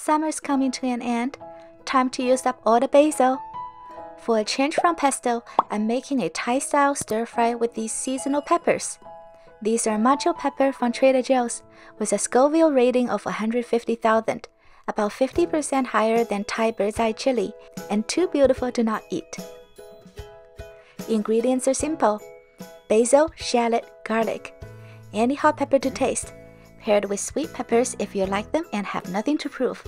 Summer's coming to an end. Time to use up all the basil. For a change from pesto, I'm making a Thai-style stir-fry with these seasonal peppers. These are macho pepper from Trader Joe's, with a Scoville rating of 150,000, about 50% higher than Thai bird's eye chili, and too beautiful to not eat. Ingredients are simple: basil, shallot, garlic, any hot pepper to taste, paired with sweet peppers if you like them and have nothing to prove.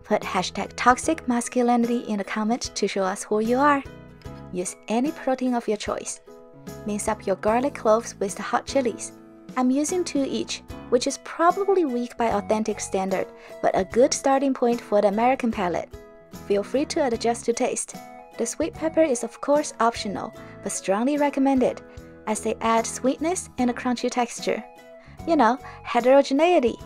Put #toxic masculinity in the comment to show us who you are. Use any protein of your choice. Mix up your garlic cloves with the hot chilies. I'm using 2 each, which is probably weak by authentic standard, but a good starting point for the American palate. Feel free to adjust to taste. The sweet pepper is of course optional, but strongly recommended, as they add sweetness and a crunchy texture. You know, heterogeneity.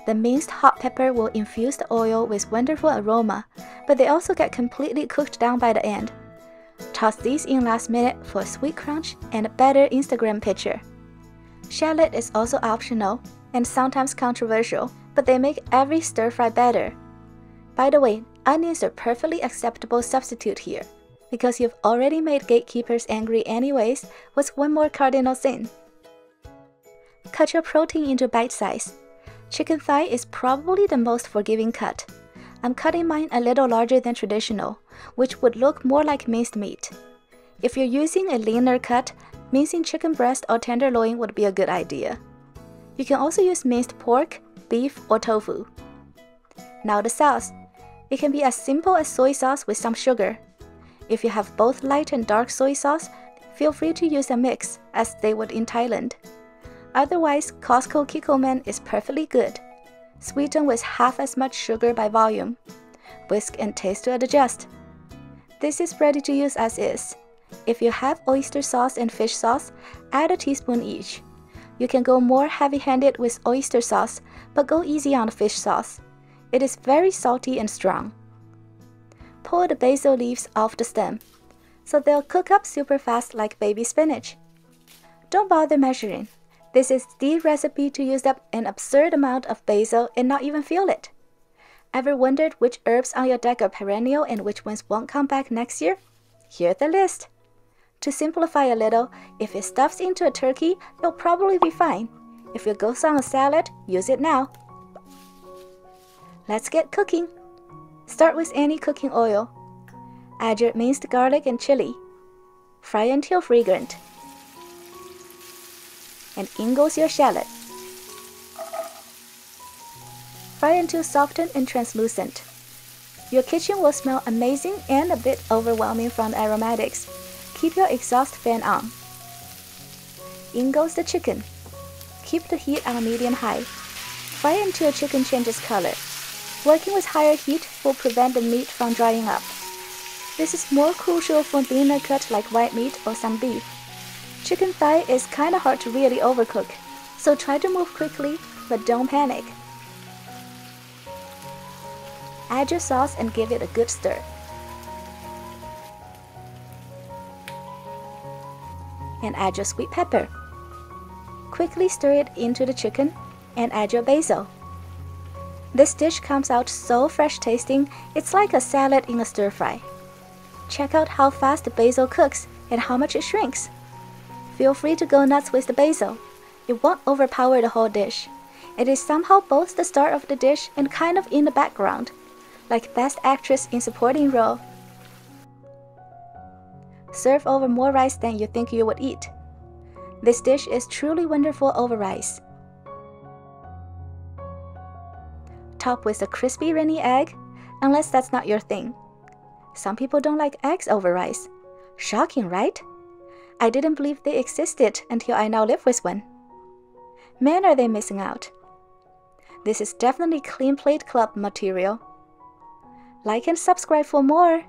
The minced hot pepper will infuse the oil with wonderful aroma, but they also get completely cooked down by the end. Toss these in last minute for a sweet crunch and a better Instagram picture. Shallot is also optional and sometimes controversial, but they make every stir-fry better. By the way, onions are perfectly acceptable substitute here. Because you've already made gatekeepers angry anyways, what's one more cardinal sin? Cut your protein into bite size. Chicken thigh is probably the most forgiving cut. I'm cutting mine a little larger than traditional, which would look more like minced meat. If you're using a leaner cut, mincing chicken breast or tenderloin would be a good idea. You can also use minced pork, beef, or tofu. Now the sauce. It can be as simple as soy sauce with some sugar. If you have both light and dark soy sauce, feel free to use a mix, as they would in Thailand. Otherwise, Costco Kikkoman is perfectly good. Sweeten with half as much sugar by volume. Whisk and taste to adjust. This is ready to use as is. If you have oyster sauce and fish sauce, add a teaspoon each. You can go more heavy-handed with oyster sauce, but go easy on the fish sauce. It is very salty and strong. Pull the basil leaves off the stem, so they'll cook up super fast like baby spinach. Don't bother measuring. This is the recipe to use up an absurd amount of basil and not even feel it. Ever wondered which herbs on your deck are perennial and which ones won't come back next year? Here's the list. To simplify a little, if it stuffs into a turkey, you'll probably be fine. If it goes on a salad, use it now. Let's get cooking. Start with any cooking oil. Add your minced garlic and chili. Fry until fragrant. And in goes your shallot. Fry until softened and translucent. Your kitchen will smell amazing and a bit overwhelming from the aromatics. Keep your exhaust fan on. In goes the chicken. Keep the heat on medium-high. Fry until chicken changes color. Working with higher heat will prevent the meat from drying up. This is more crucial for thinner cut like white meat or some beef. Chicken thigh is kinda hard to really overcook, so try to move quickly, but don't panic. Add your sauce and give it a good stir. And add your sweet pepper. Quickly stir it into the chicken and add your basil. This dish comes out so fresh tasting, it's like a salad in a stir fry. Check out how fast the basil cooks and how much it shrinks. Feel free to go nuts with the basil. It won't overpower the whole dish. It is somehow both the star of the dish and kind of in the background, like Best Actress in Supporting Role. Serve over more rice than you think you would eat. This dish is truly wonderful over rice. Top with a crispy runny egg, unless that's not your thing. Some people don't like eggs over rice. Shocking, right? I didn't believe they existed until I now live with one. Man, are they missing out. This is definitely Clean Plate Club material. Like and subscribe for more.